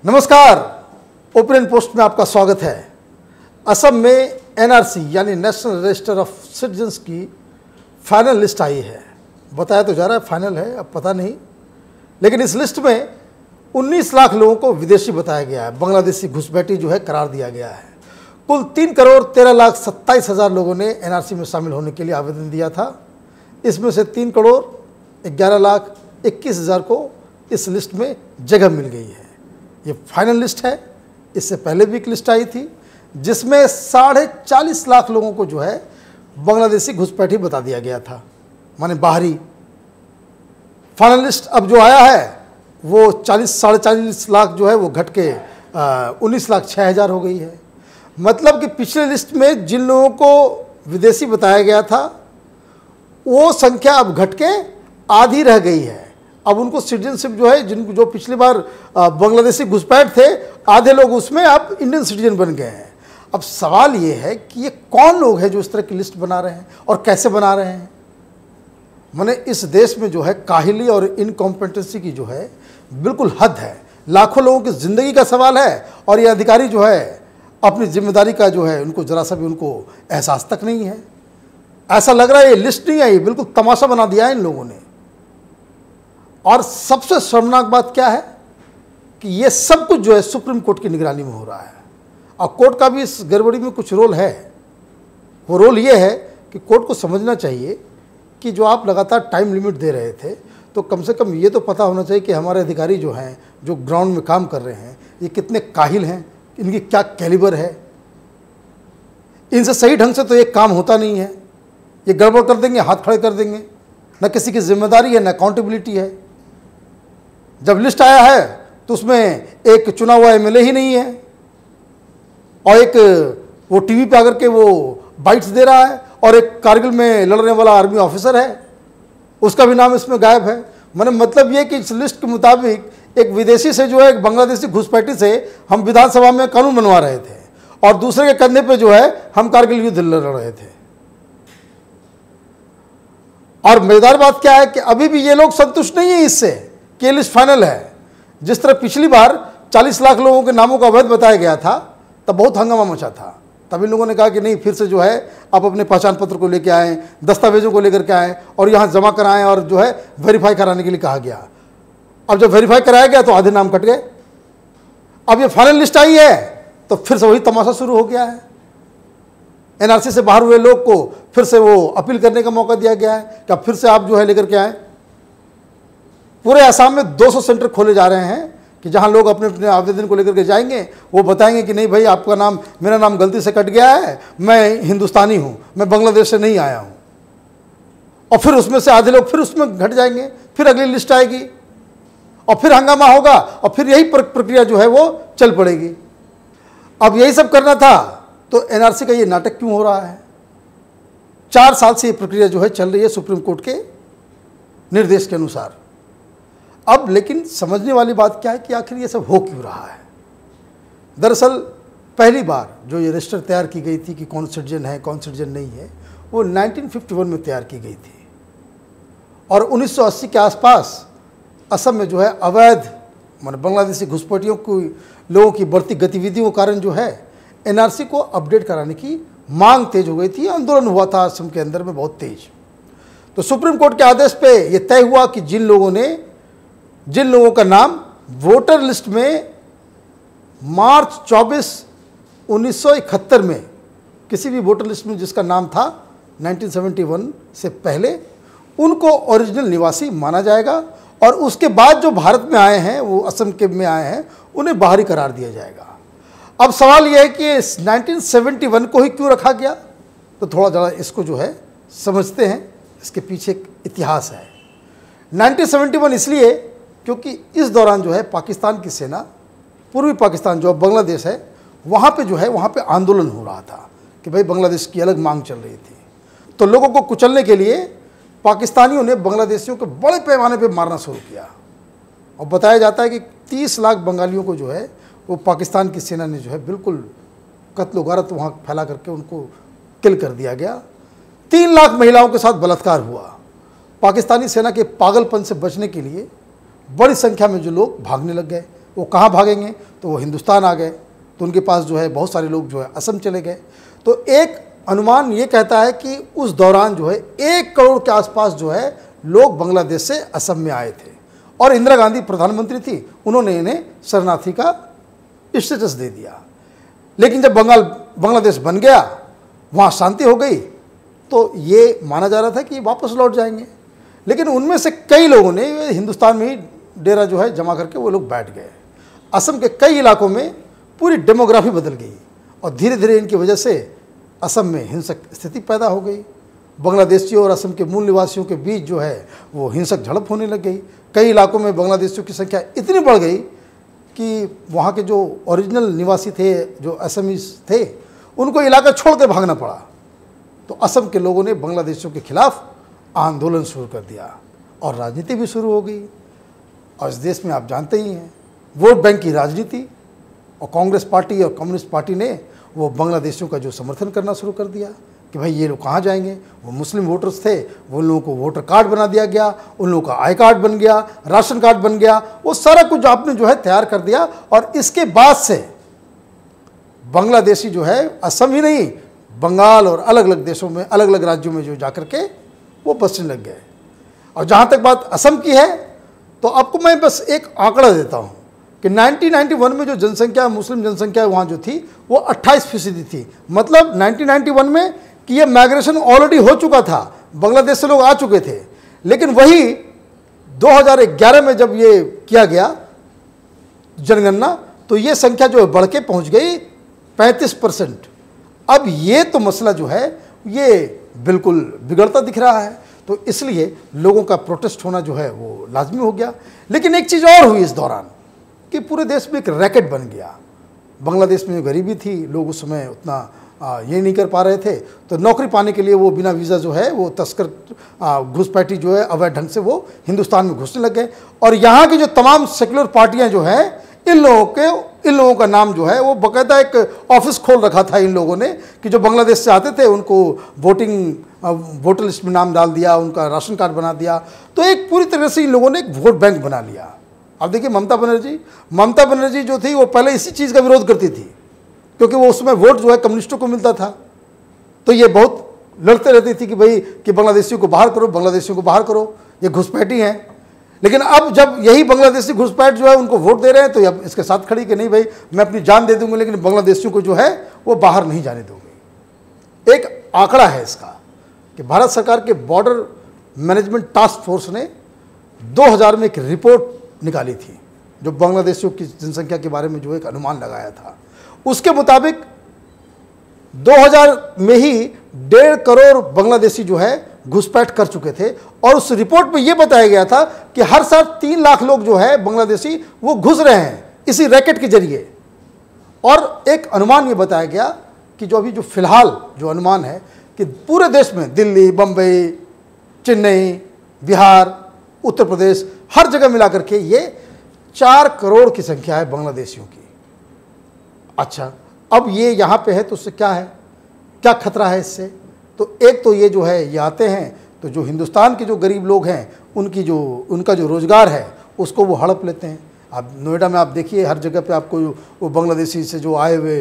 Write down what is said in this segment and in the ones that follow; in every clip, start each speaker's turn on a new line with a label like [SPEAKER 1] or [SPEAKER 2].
[SPEAKER 1] नमस्कार, opinion post में आपका स्वागत है। असम में एनआरसी यानी नेशनल रजिस्टर ऑफ सिटीजन्स की फाइनल लिस्ट आई है। बताया तो जा रहा है फाइनल है, अब पता नहीं, लेकिन इस लिस्ट में 19 लाख लोगों को विदेशी बताया गया है, बांग्लादेशी घुसपैठी जो है करार दिया गया है। कुल 3,13,27,000 लोगों ने एनआरसी में शामिल होने के लिए आवेदन दिया था। इसमें से 3,11,21,000 को इस लिस्ट में जगह मिल गई है। ये फाइनल लिस्ट है। इससे पहले भी एक लिस्ट आई थी जिसमें 40.5 लाख लोगों को जो है बांग्लादेशी घुसपैठी बता दिया गया था, माने बाहरी। फाइनल लिस्ट अब जो आया है वो 40-40 लाख जो है वो घट के 19,06,000 हो गई है। मतलब कि पिछले लिस्ट में जिन लोगों को विदेशी बताया गया था वो संख्या अब घट के आधी रह गई है। अब उनको सिटीजनशिप जो है, जो पिछली बार बांग्लादेशी घुसपैठ थे, आधे लोग उसमें अब इंडियन सिटीजन बन गए हैं। अब सवाल ये है कि ये कौन लोग हैं जो इस तरह की लिस्ट बना रहे हैं और कैसे बना रहे हैं। माने इस देश में जो है काहिली और इनकॉम्पिटेंसी की जो है बिल्कुल हद है। लाखों लोगों की ज़िंदगी का सवाल है और ये अधिकारी जो है अपनी जिम्मेदारी का जो है उनको ज़रा सा भी उनको एहसास तक नहीं है। ऐसा लग रहा है ये लिस्ट नहीं आई, बिल्कुल तमाशा बना दिया है इन लोगों ने। और सबसे शर्मनाक बात क्या है कि ये सब कुछ जो है सुप्रीम कोर्ट की निगरानी में हो रहा है और कोर्ट का भी इस गड़बड़ी में कुछ रोल है। वो रोल ये है कि कोर्ट को समझना चाहिए कि जो आप लगातार टाइम लिमिट दे रहे थे तो कम से कम ये तो पता होना चाहिए कि हमारे अधिकारी जो हैं, जो ग्राउंड में काम कर रहे हैं, ये कितने काहिल हैं, इनकी क्या कैलिबर है। इनसे सही ढंग से तो ये काम होता नहीं है। ये गड़बड़ कर देंगे, हाथ खड़े कर देंगे। न किसी की जिम्मेदारी है, न अकाउंटेबिलिटी है। जब लिस्ट आया है तो उसमें एक चुना हुआ एमएलए ही नहीं है और एक वो टीवी पे आकर के वो बाइट्स दे रहा है और एक कारगिल में लड़ने वाला आर्मी ऑफिसर है, उसका भी नाम इसमें गायब है। मैंने मतलब ये कि इस लिस्ट के मुताबिक एक विदेशी से जो है, एक बांग्लादेशी घुसपैठी से हम विधानसभा में कानून बनवा रहे थे और दूसरे के कंधे पे जो है हम कारगिल युद्ध लड़ रहे थे। और मजेदार बात क्या है कि अभी भी ये लोग संतुष्ट नहीं है इससे कि ये लिस्ट फाइनल है। जिस तरह पिछली बार 40 लाख लोगों के नामों का अवैध बताया गया था तब बहुत हंगामा मचा था। तब इन लोगों ने कहा कि नहीं, फिर से जो है आप अपने पहचान पत्र को लेकर आएँ, दस्तावेजों को लेकर के आएँ और यहाँ जमा कराएं और जो है वेरीफाई कराने के लिए कहा गया। अब जब वेरीफाई कराया गया तो आधे नाम कट गए। अब ये फाइनल लिस्ट आई है तो फिर से वही तमाशा शुरू हो गया है। एनआरसी से बाहर हुए लोग को फिर से वो अपील करने का मौका दिया गया है कि अब फिर से आप जो है लेकर के आएँ। पूरे असम में 200 सेंटर खोले जा रहे हैं कि जहां लोग अपने अपने आवेदन को लेकर के जाएंगे, वो बताएंगे कि नहीं भाई आपका नाम, मेरा नाम गलती से कट गया है, मैं हिंदुस्तानी हूं, मैं बांग्लादेश से नहीं आया हूं। और फिर उसमें से आधे लोग फिर उसमें घट जाएंगे, फिर अगली लिस्ट आएगी और फिर हंगामा होगा और फिर यही प्रक्रिया जो है वो चल पड़ेगी। अब यही सब करना था तो एनआरसी का ये नाटक क्यों हो रहा है। 4 साल से ये प्रक्रिया जो है चल रही है सुप्रीम कोर्ट के निर्देश के अनुसार। अब लेकिन समझने वाली बात क्या है कि आखिर ये सब हो क्यों रहा है। दरअसल पहली बार जो ये रजिस्टर तैयार की गई थी कि कौन सिटीजन है कौन सिटीजन नहीं है, वो 1951 में तैयार की गई थी और 1980 के आसपास असम में जो है अवैध माने बांग्लादेशी घुसपैठियों को लोगों की बढ़ती गतिविधियों के कारण जो है एनआरसी को अपडेट कराने की मांग तेज हो गई थी। आंदोलन हुआ था असम के अंदर में बहुत तेज। तो सुप्रीम कोर्ट के आदेश पे ये तय हुआ कि जिन लोगों का नाम वोटर लिस्ट में मार्च 24, 1971 में किसी भी वोटर लिस्ट में जिसका नाम था 1971 से पहले, उनको ओरिजिनल निवासी माना जाएगा और उसके बाद जो भारत में आए हैं, वो असम के में आए हैं, उन्हें बाहरी करार दिया जाएगा। अब सवाल यह है कि 1971 को ही क्यों रखा गया, तो थोड़ा ज़रा इसको जो है समझते हैं। इसके पीछे एक इतिहास है। 1971 इसलिए क्योंकि इस दौरान जो है पाकिस्तान की सेना, पूर्वी पाकिस्तान जो बांग्लादेश है, वहाँ पे जो है वहाँ पे आंदोलन हो रहा था कि भाई बांग्लादेश की अलग मांग चल रही थी। तो लोगों को कुचलने के लिए पाकिस्तानियों ने बांग्लादेशियों को बड़े पैमाने पे मारना शुरू किया और बताया जाता है कि 30 लाख बंगालियों को जो है वो पाकिस्तान की सेना ने जो है बिल्कुल कत्ल गारत वहाँ फैला करके उनको किल कर दिया गया। 3 लाख महिलाओं के साथ बलात्कार हुआ। पाकिस्तानी सेना के पागलपन से बचने के लिए बड़ी संख्या में जो लोग भागने लग गए, वो कहाँ भागेंगे? तो वो हिंदुस्तान आ गए। तो उनके पास जो है बहुत सारे लोग जो है असम चले गए। तो एक अनुमान ये कहता है कि उस दौरान जो है 1 करोड़ के आसपास जो है लोग बांग्लादेश से असम में आए थे और इंदिरा गांधी प्रधानमंत्री थी, उन्होंने इन्हें शरणार्थी का स्टेटस दे दिया। लेकिन जब बांग्लादेश बन गया, वहाँ शांति हो गई, तो ये माना जा रहा था कि वापस लौट जाएंगे। लेकिन उनमें से कई लोगों ने हिंदुस्तान में ही डेरा जो है जमा करके वो लोग बैठ गए। असम के कई इलाकों में पूरी डेमोग्राफी बदल गई और धीरे धीरे इनकी वजह से असम में हिंसक स्थिति पैदा हो गई। बांग्लादेशियों और असम के मूल निवासियों के बीच जो है वो हिंसक झड़प होने लग गई। कई इलाकों में बांग्लादेशियों की संख्या इतनी बढ़ गई कि वहाँ के जो ओरिजिनल निवासी थे, जो असमीज थे, उनको इलाका छोड़ के भागना पड़ा। तो असम के लोगों ने बांग्लादेशियों के खिलाफ आंदोलन शुरू कर दिया और राजनीति भी शुरू हो गई। और इस देश में आप जानते ही हैं, वोट बैंक की राजनीति, और कांग्रेस पार्टी और कम्युनिस्ट पार्टी ने वो बांग्लादेशियों का जो समर्थन करना शुरू कर दिया कि भाई ये लोग कहाँ जाएंगे। वो मुस्लिम वोटर्स थे, वो लोगों को वोटर कार्ड बना दिया गया, उन लोगों का आई कार्ड बन गया, राशन कार्ड बन गया, वो सारा कुछ आपने जो है तैयार कर दिया। और इसके बाद से बांग्लादेशी जो है असम ही नहीं, बंगाल और अलग अलग देशों में, अलग अलग राज्यों में जो जाकर के वो बसने लग गए। और जहाँ तक बात असम की है, तो आपको मैं बस एक आंकड़ा देता हूँ कि 1991 में जो जनसंख्या, मुस्लिम जनसंख्या वहाँ जो थी वो 28% थी। मतलब 1991 में कि ये माइग्रेशन ऑलरेडी हो चुका था, बांग्लादेश से लोग आ चुके थे। लेकिन वही 2011 में जब ये किया गया जनगणना, तो ये संख्या जो बढ़ के पहुँच गई 35%। अब ये तो मसला जो है ये बिल्कुल बिगड़ता दिख रहा है। तो इसलिए लोगों का प्रोटेस्ट होना जो है वो लाजमी हो गया। लेकिन एक चीज़ और हुई इस दौरान कि पूरे देश में एक रैकेट बन गया। बांग्लादेश में जो गरीबी थी, लोग उस समय उतना ये नहीं कर पा रहे थे, तो नौकरी पाने के लिए वो बिना वीज़ा जो है वो तस्कर घुसपैठी जो है अवैध ढंग से वो हिंदुस्तान में घुसने लग गए। और यहाँ की जो तमाम सेक्युलर पार्टियाँ जो हैं, इन लोगों का नाम जो है वो बाकायदा एक ऑफिस खोल रखा था इन लोगों ने कि जो बांग्लादेश से आते थे उनको वोटर लिस्ट में नाम डाल दिया, उनका राशन कार्ड बना दिया। तो एक पूरी तरह से इन लोगों ने एक वोट बैंक बना लिया। अब देखिए ममता बनर्जी जो थी वो पहले इसी चीज़ का विरोध करती थी, क्योंकि वो उसमें वोट जो है कम्युनिस्टों को मिलता था। तो ये बहुत लड़ते रहती थी कि भाई कि बांग्लादेशियों को बाहर करो, बांग्लादेशियों को बाहर करो, ये घुसपैठी हैं। लेकिन अब जब यही बांग्लादेशी घुसपैठ जो है उनको वोट दे रहे हैं, तो अब इसके साथ खड़ी कि नहीं भाई मैं अपनी जान दे दूंगी, लेकिन बांग्लादेशियों को जो है वो बाहर नहीं जाने दूंगी। एक आंकड़ा है इसका कि भारत सरकार के बॉर्डर मैनेजमेंट टास्क फोर्स ने 2000 में एक रिपोर्ट निकाली थी जो बांग्लादेशियों की जनसंख्या के बारे में जो एक अनुमान लगाया था। उसके मुताबिक 2000 में ही 1.5 करोड़ बांग्लादेशी जो है घुसपैठ कर चुके थे। और उस रिपोर्ट में यह बताया गया था कि हर साल 3 लाख लोग जो है बांग्लादेशी वो घुस रहे हैं इसी रैकेट के जरिए। और एक अनुमान ये बताया गया कि जो अभी जो फिलहाल जो अनुमान है कि पूरे देश में दिल्ली, बम्बई, चेन्नई, बिहार, उत्तर प्रदेश, हर जगह मिलाकर के ये 4 करोड़ की संख्या है बांग्लादेशियों की। अच्छा, अब ये यहाँ पे है तो उससे क्या है, क्या खतरा है इससे? तो एक तो ये जो है ये आते हैं तो जो हिंदुस्तान के जो गरीब लोग हैं उनका जो रोज़गार है उसको वो हड़प लेते हैं। अब नोएडा में आप देखिए हर जगह पे आपको वो बांग्लादेशी से जो आए हुए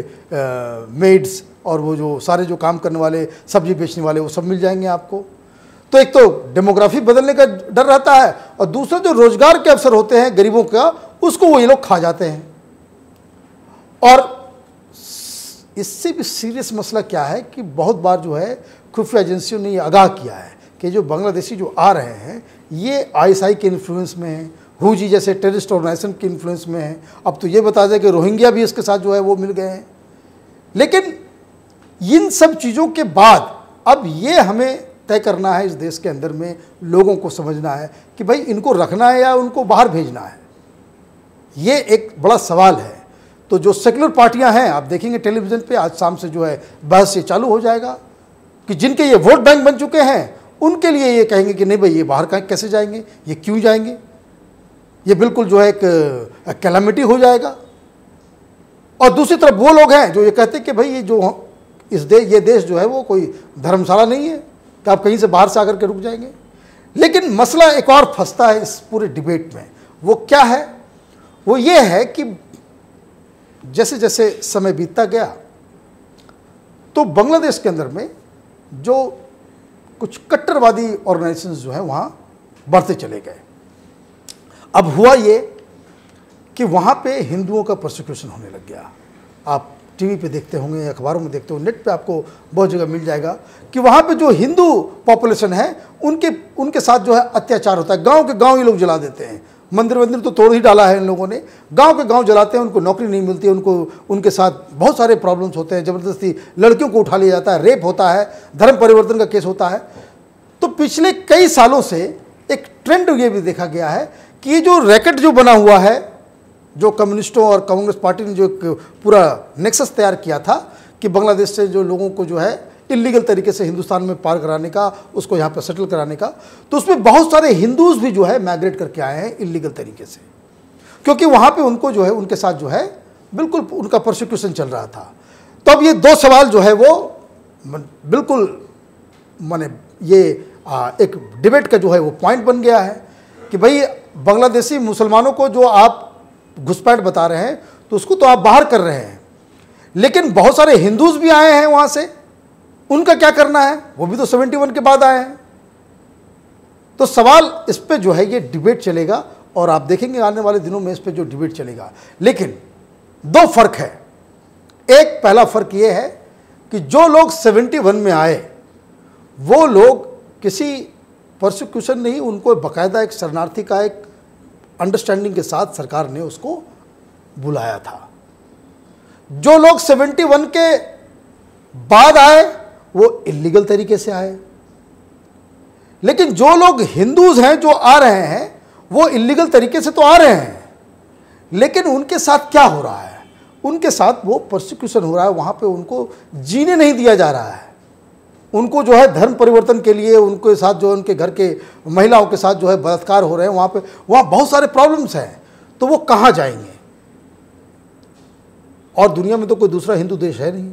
[SPEAKER 1] मेड्स और वो जो सारे जो काम करने वाले, सब्जी बेचने वाले, वो सब मिल जाएंगे आपको। तो एक तो डेमोग्राफी बदलने का डर रहता है, और दूसरा जो रोजगार के अवसर होते हैं गरीबों का, उसको वो ये लोग खा जाते हैं। और इससे भी सीरियस मसला क्या है कि बहुत बार जो है खुफिया एजेंसियों ने ये आगाह किया है कि जो बांग्लादेशी जो आ रहे हैं ये आईएसआई के इन्फ्लुएंस में हैं, हुजी जैसे टेररिस्ट ऑर्गेनाइजेशन के इन्फ्लुएंस में हैं। अब तो ये बता दें कि रोहिंग्या भी इसके साथ जो है वो मिल गए हैं। लेकिन इन सब चीज़ों के बाद अब ये हमें तय करना है, इस देश के अंदर में लोगों को समझना है कि भाई इनको रखना है या उनको बाहर भेजना है। ये एक बड़ा सवाल है। तो जो सेक्युलर पार्टियां हैं, आप देखेंगे टेलीविज़न पे आज शाम से जो है बहस ये चालू हो जाएगा कि जिनके ये वोट बैंक बन चुके हैं उनके लिए ये कहेंगे कि नहीं भाई ये बाहर कैसे जाएंगे, ये क्यों जाएंगे, ये बिल्कुल जो है एक कैलामिटी हो जाएगा। और दूसरी तरफ वो लोग हैं जो ये कहते हैं कि भाई ये जो ये देश जो है वो कोई धर्मशाला नहीं है कि आप कहीं से बाहर से आकर के रुक जाएंगे। लेकिन मसला एक और फंसता है इस पूरे डिबेट में। वो क्या है? वो ये है कि जैसे जैसे समय बीतता गया तो बांग्लादेश के अंदर में जो कुछ कट्टरवादी ऑर्गेनाइजेशंस जो हैं वहाँ बढ़ते चले गए। अब हुआ ये कि वहाँ पे हिंदुओं का प्रोसिक्यूशन होने लग गया। आप टीवी पे देखते होंगे, अखबारों में देखते हो, नेट पे आपको बहुत जगह मिल जाएगा कि वहाँ पे जो हिंदू पॉपुलेशन है उनके साथ जो है अत्याचार होता है। गांव के गांव ये लोग जला देते हैं। मंदिर वंदिर तो तोड़ ही डाला है इन लोगों ने, गांव के गांव जलाते हैं। उनको नौकरी नहीं मिलती, उनके साथ बहुत सारे प्रॉब्लम्स होते हैं। ज़बरदस्ती लड़कियों को उठा लिया जाता है, रेप होता है, धर्म परिवर्तन का केस होता है। तो पिछले कई सालों से एक ट्रेंड ये भी देखा गया है कि ये जो रैकेट जो बना हुआ है, जो कम्युनिस्टों और कांग्रेस पार्टी ने जो पूरा नेक्सस तैयार किया था कि बांग्लादेश से जो लोगों को जो है इलीगल तरीके से हिंदुस्तान में पार कराने का, उसको यहाँ पर सेटल कराने का, तो उसमें बहुत सारे हिंदूज भी जो है माइग्रेट करके आए हैं इलीगल तरीके से, क्योंकि वहाँ पे उनको जो है उनके साथ जो है बिल्कुल उनका प्रोसिक्यूशन चल रहा था। तो अब ये दो सवाल जो है वो बिल्कुल माने ये एक डिबेट का जो है वो पॉइंट बन गया है कि भाई बांग्लादेशी मुसलमानों को जो आप घुसपैठ बता रहे हैं तो उसको तो आप बाहर कर रहे हैं, लेकिन बहुत सारे हिंदूज भी आए हैं वहाँ से, उनका क्या करना है? वो भी तो 71 के बाद आए हैं। तो सवाल इस पे जो है ये डिबेट चलेगा और आप देखेंगे आने वाले दिनों में इस पे जो डिबेट चलेगा। लेकिन दो फर्क है। एक पहला फर्क ये है कि जो लोग 71 में आए वो लोग किसी प्रोसिक्यूशन नहीं, उनको बाकायदा एक शरणार्थी का एक अंडरस्टैंडिंग के साथ सरकार ने उसको बुलाया था। जो लोग 71 के बाद आए वो इलीगल तरीके से आए, लेकिन जो लोग हिंदूज हैं जो आ रहे हैं वो इलीगल तरीके से तो आ रहे हैं, लेकिन उनके साथ क्या हो रहा है? उनके साथ वो प्रोसिक्यूशन हो रहा है। वहाँ पे उनको जीने नहीं दिया जा रहा है। उनको जो है धर्म परिवर्तन के लिए उनके साथ जो उनके घर के महिलाओं के साथ जो है बलात्कार हो रहे हैं। वहाँ बहुत सारे प्रॉब्लम्स हैं। तो वो कहाँ जाएंगे? और दुनिया में तो कोई दूसरा हिंदू देश है नहीं,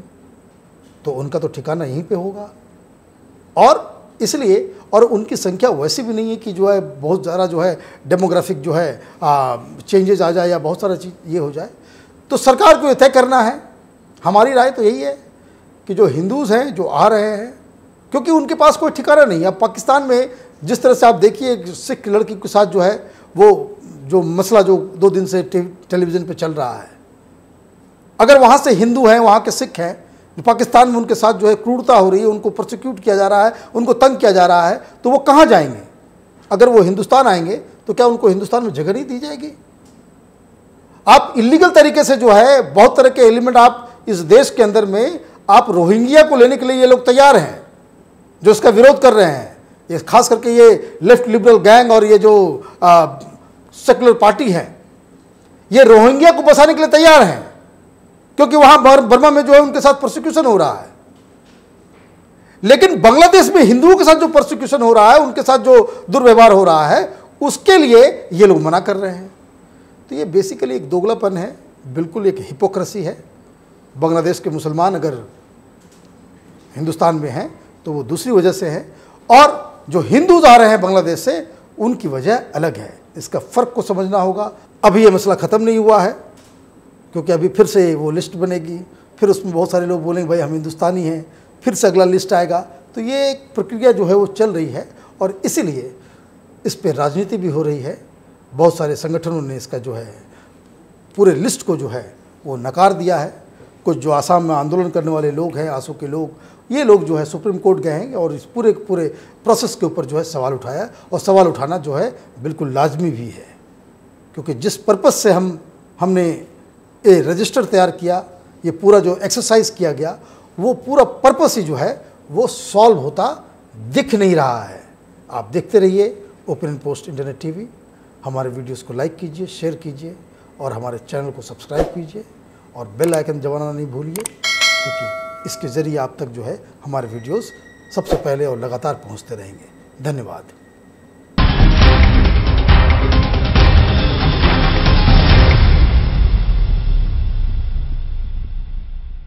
[SPEAKER 1] तो उनका तो ठिकाना यहीं पे होगा। और इसलिए और उनकी संख्या वैसी भी नहीं है कि जो है बहुत ज़्यादा जो है डेमोग्राफिक जो है चेंजेस आ जाए या बहुत सारा चीज़ ये हो जाए। तो सरकार को ये तय करना है। हमारी राय तो यही है कि जो हिंदूज़ हैं जो आ रहे हैं, क्योंकि उनके पास कोई ठिकाना नहीं है। अब पाकिस्तान में जिस तरह से आप देखिए सिख लड़की के साथ जो है वो जो मसला जो 2 दिन से टेलीविज़न पे चल रहा है, अगर वहाँ से हिंदू हैं, वहाँ के सिख हैं, पाकिस्तान में उनके साथ जो है क्रूरता हो रही है, उनको प्रोसिक्यूट किया जा रहा है, उनको तंग किया जा रहा है, तो वो कहाँ जाएंगे? अगर वो हिंदुस्तान आएंगे तो क्या उनको हिंदुस्तान में जगह नहीं दी जाएगी? आप इलीगल तरीके से जो है बहुत तरह के एलिमेंट आप इस देश के अंदर में आप रोहिंग्या को लेने के लिए ये लोग तैयार हैं जो इसका विरोध कर रहे हैं। ये खास करके ये लेफ्ट लिबरल गैंग और ये जो सेकुलर पार्टी है, ये रोहिंग्या को बसाने के लिए तैयार हैं, क्योंकि वहां बर्मा में जो है उनके साथ प्रोसिक्यूशन हो रहा है। लेकिन बांग्लादेश में हिंदुओं के साथ जो प्रोसिक्यूशन हो रहा है, उनके साथ जो दुर्व्यवहार हो रहा है, उसके लिए ये लोग मना कर रहे हैं। तो ये बेसिकली एक दोगलापन है, बिल्कुल एक हिपोक्रेसी है। बांग्लादेश के मुसलमान अगर हिंदुस्तान में हैं तो वो दूसरी वजह से है, और जो हिंदूज आ रहे हैं बांग्लादेश से उनकी वजह अलग है। इसका फ़र्क को समझना होगा। अभी ये मसला ख़त्म नहीं हुआ है, क्योंकि अभी फिर से वो लिस्ट बनेगी, फिर उसमें बहुत सारे लोग बोलेंगे भाई हम हिंदुस्तानी हैं, फिर से अगला लिस्ट आएगा। तो ये एक प्रक्रिया जो है वो चल रही है, और इसीलिए इस पर राजनीति भी हो रही है। बहुत सारे संगठनों ने इसका जो है पूरे लिस्ट को जो है वो नकार दिया है। कुछ जो आसाम में आंदोलन करने वाले लोग हैं, आसू के लोग, ये लोग जो है सुप्रीम कोर्ट गए हैं और इस पूरे प्रोसेस के ऊपर जो है सवाल उठाया, और सवाल उठाना जो है बिल्कुल लाजमी भी है, क्योंकि जिस पर्पज़ से हमने ये रजिस्टर तैयार किया, ये पूरा जो एक्सरसाइज किया गया, वो पूरा पर्पस ही जो है वो सॉल्व होता दिख नहीं रहा है। आप देखते रहिए ओपिनियन पोस्ट इंटरनेट टीवी। हमारे वीडियोस को लाइक कीजिए, शेयर कीजिए, और हमारे चैनल को सब्सक्राइब कीजिए, और बेल आइकन दबाना नहीं भूलिए, क्योंकि इसके ज़रिए आप तक जो है हमारे वीडियोस सबसे पहले और लगातार पहुंचते रहेंगे। धन्यवाद।